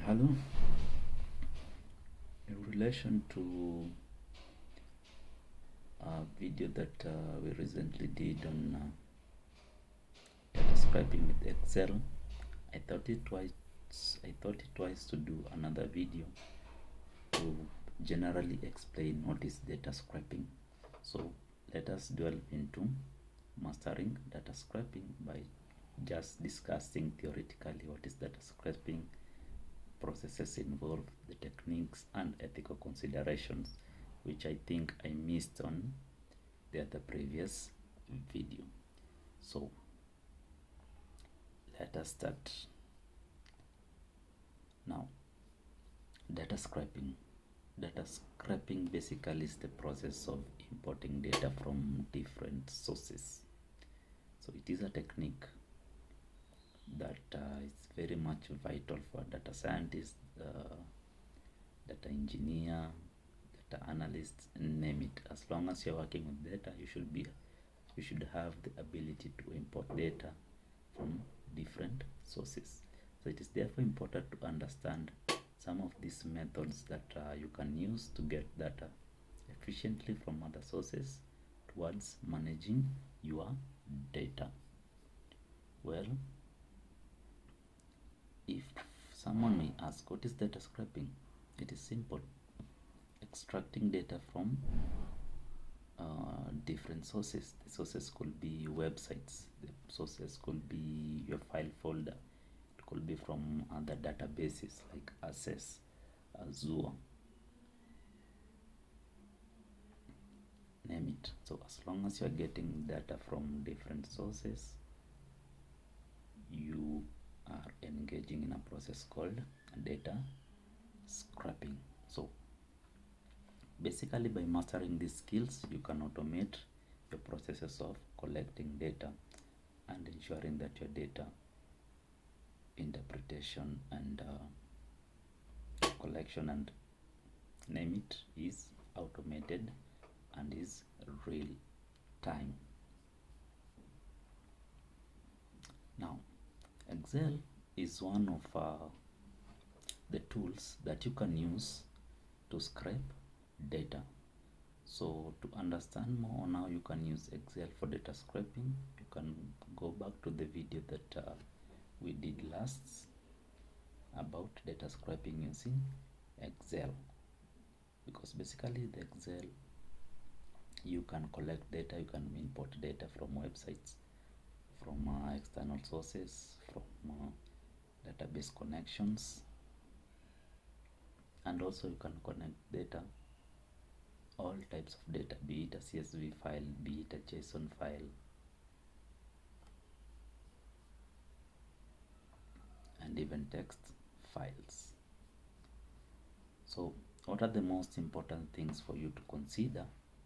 Hello. In relation to a video that we recently did on data scraping with Excel, I thought it twice to do another video to generally explain what is data scraping. So let us delve into mastering data scraping by just discussing theoretically what is data scraping, processes involved, the techniques and ethical considerations, which I think I missed on the other previous video. So let us start now. Data scraping. Data scraping basically is the process of importing data from different sources. So it is a technique that is very much vital for data scientists, data engineer, data analysts, name it. As long as you're working with data, you should have the ability to import data from different sources. So it is therefore important to understand some of these methods that you can use to get data efficiently from other sources towards managing your data. Well, if someone may ask, what is data scraping? It is simple. Extracting data from different sources. The sources could be websites, the sources could be your file folder, it could be from other databases like Access, Azure, name it. So as long as you are getting data from different sources, you are engaging in a process called data scraping. So basically, by mastering these skills, you can automate your processes of collecting data and ensuring that your data interpretation and collection and name it is automated and is real time. Now, Excel is one of the tools that you can use to scrape data. So to understand more on how you can use Excel for data scraping, you can go back to the video that we did last about data scraping using Excel, because basically the Excel, you can collect data, you can import data from websites, from external sources, from database connections, and also you can connect data, all types of data, be it a CSV file, be it a JSON file, and even text files. So what are the most important things for you to consider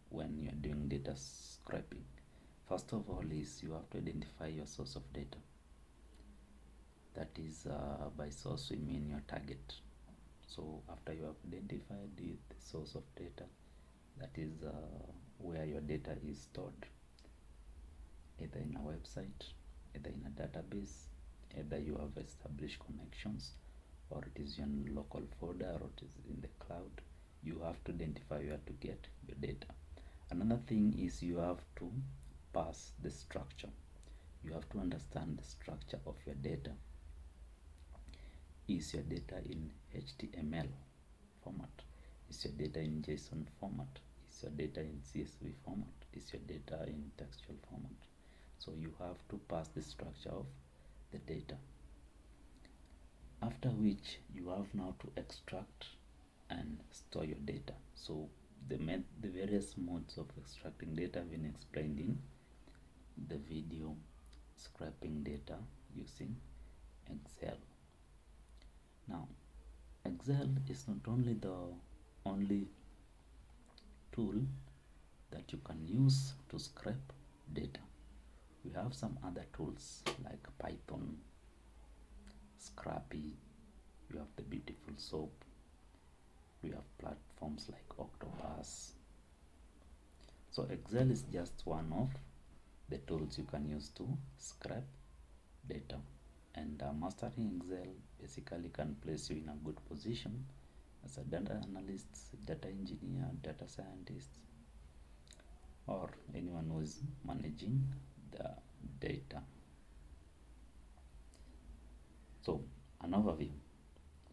when you're doing data scraping? First of all is you have to identify your source of data. That is, by source we mean your target. So after you have identified the source of data, that is where your data is stored, either in a website, either in a database, either you have established connections, or it is in local folder, or it is in the cloud. You have to identify where to get your data. Another thing is you have to parse the structure. You have to understand the structure of your data. Is your data in HTML format? Is your data in JSON format? Is your data in CSV format? Is your data in textual format? So you have to parse the structure of the data. After which you have now to extract and store your data. So the various modes of extracting data have been explained in the video scraping data using Excel. Now, Excel is not only the only tool that you can use to scrape data. We have some other tools like Python, Scrappy, we have the beautiful soap, we have platforms like Octoparse. So Excel is just one of the tools you can use to scrape data. And mastering Excel basically can place you in a good position as a data analyst, data engineer, data scientist, or anyone who is managing the data. So, an overview.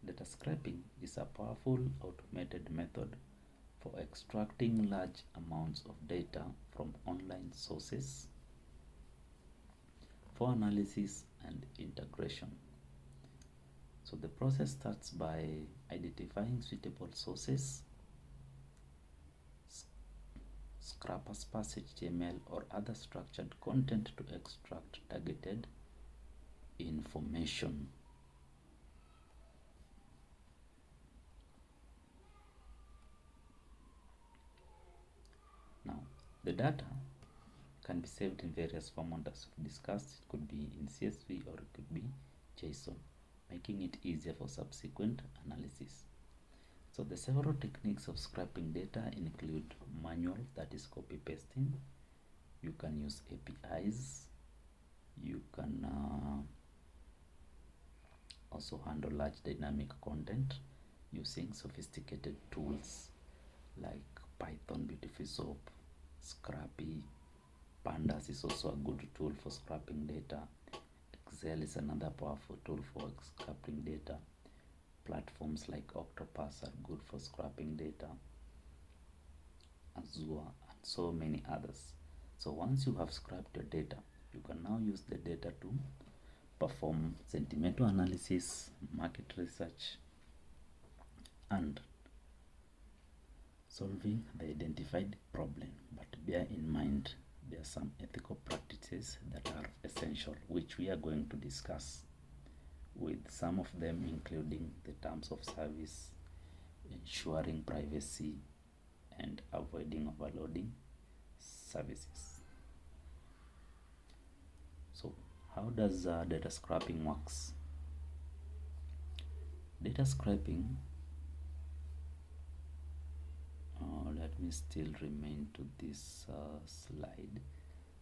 Data scraping is a powerful automated method for extracting large amounts of data from online sources for analysis and integration. So the process starts by identifying suitable sources, scrap Parse HTML or other structured content to extract targeted information. Now, the data can be saved in various formats as we've discussed. It could be in CSV or it could be JSON, making it easier for subsequent analysis. So the several techniques of scraping data include manual, that is copy pasting. You can use APIs. You can also handle large dynamic content using sophisticated tools like Python, Beautiful Soap, Scrappy. Pandas is also a good tool for scraping data. Excel is another powerful tool for scraping data. Platforms like Octoparse are good for scraping data, Azure, and so many others. So once you have scraped your data, you can now use the data to perform sentimental analysis, market research, and solving the identified problem. But bear in mind, there are some ethical practices that are essential, which we are going to discuss, with some of them including the terms of service, ensuring privacy, and avoiding overloading services. So how does data scraping works? Data scraping, let me still remain to this slide.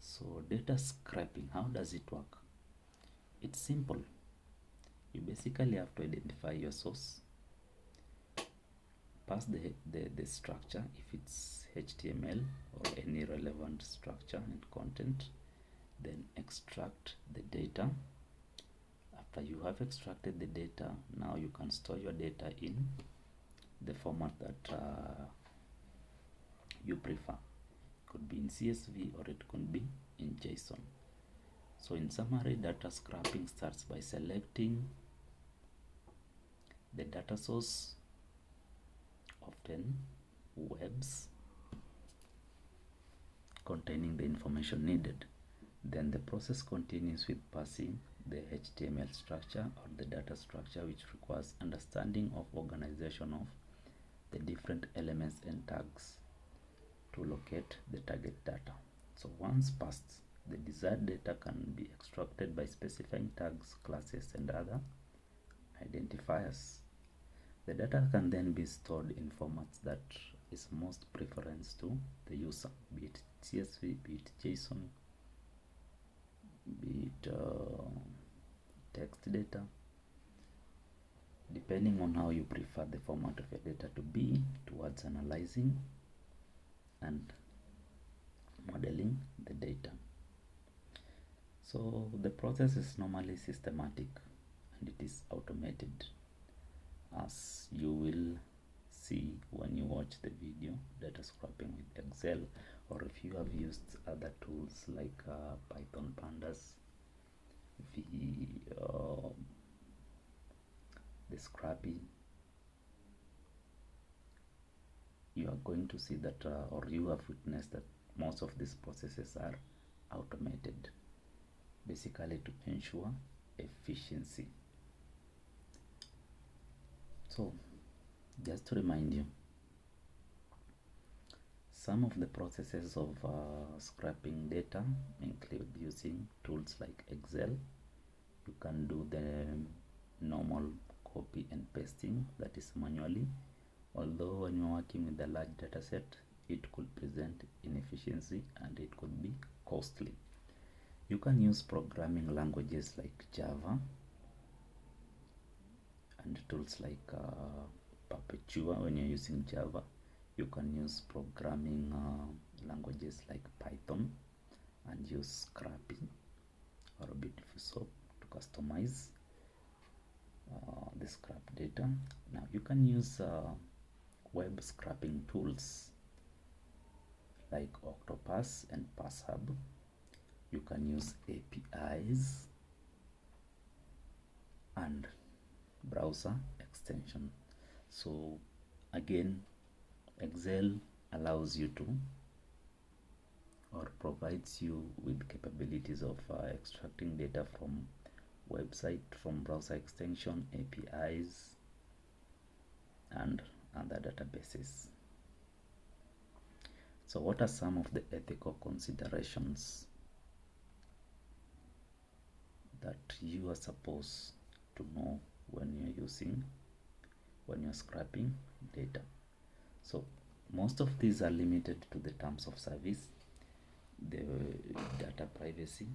So data scraping, how does it work? It's simple. You basically have to identify your source, pass the structure if it's HTML or any relevant structure and content, then extract the data. After you have extracted the data, now you can store your data in the format that you prefer. It could be in CSV or it could be in JSON. So in summary, data scraping starts by selecting the data source, often webs, containing the information needed. Then the process continues with parsing the HTML structure or the data structure, which requires understanding of organization of the different elements and tags to locate the target data. So once parsed, the desired data can be extracted by specifying tags, classes, and other identifiers. The data can then be stored in formats that is most preference to the user, be it CSV, be it JSON, be it text data, depending on how you prefer the format of your data to be towards analyzing and modeling the data. So the process is normally systematic and it is automated, as you will see when you watch the video data scraping with Excel, or if you have used other tools like Python Pandas, the Scrappy. You are going to see that or you have witnessed that most of these processes are automated, basically to ensure efficiency. So just to remind you, some of the processes of scraping data include using tools like Excel. You can do the normal copy and pasting, that is manually, although when you're working with a large data set, it could present inefficiency and it could be costly. You can use programming languages like Java and tools like Perpetua when you're using Java. You can use programming languages like Python and use scrapping or Beautiful Soap to customize the scrap data. Now you can use web scrapping tools like Octoparse and Parshub. You can use APIs and browser extension. So again, Excel allows you to, or provides you with capabilities of extracting data from website, from browser extension, APIs, and other databases. So what are some of the ethical considerations that you are supposed to know when you're scraping data? So most of these are limited to the terms of service. The data privacy,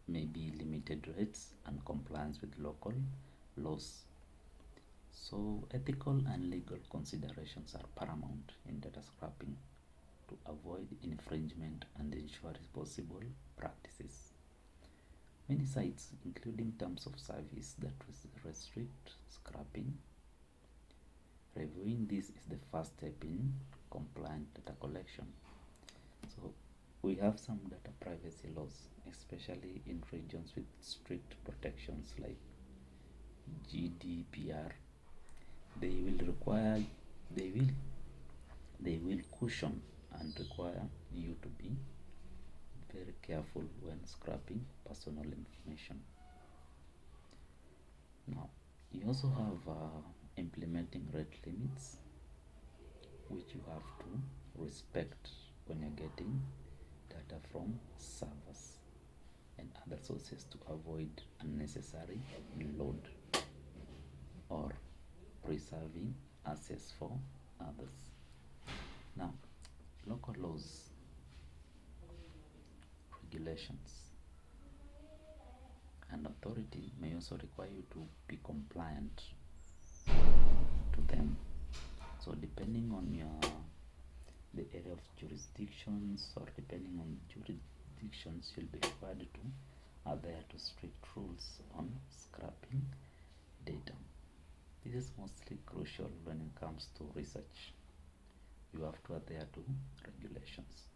maybe limited rates, and compliance with local laws. So ethical and legal considerations are paramount in data scraping to avoid infringement and ensure responsible practices. Many sites, including terms of service that restrict scrapping. Reviewing this is the first step in compliant data collection. So we have some data privacy laws, especially in regions with strict protections like GDPR. They will caution and require you to be very careful when scrapping personal information. Now, you also have implementing rate limits, which you have to respect when you're getting data from servers and other sources to avoid unnecessary load or preserving access for others. Now, local laws, regulations, and authority may also require you to be compliant to them. So depending on the area of jurisdictions, or depending on jurisdictions, you'll be required to adhere to strict rules on scrapping data. This is mostly crucial when it comes to research. You have to adhere to regulations.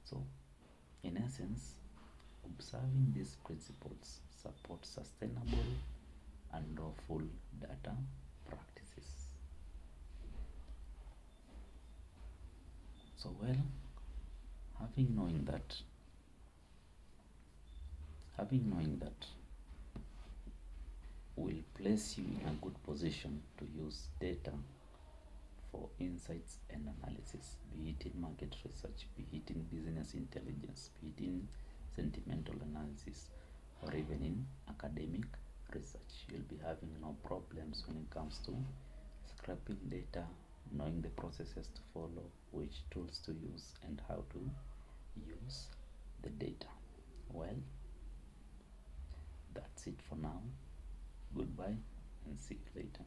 So in essence, observing these principles supports sustainable and lawful data practices. So having knowing that will place you in a good position to use data for insights and analysis, be it in market research, be it in business intelligence, be it in sentimental analysis, or even in academic research. You'll be having no problems when it comes to scraping data, knowing the processes to follow, which tools to use, and how to use the data. Well, that's it for now. Goodbye and see you later.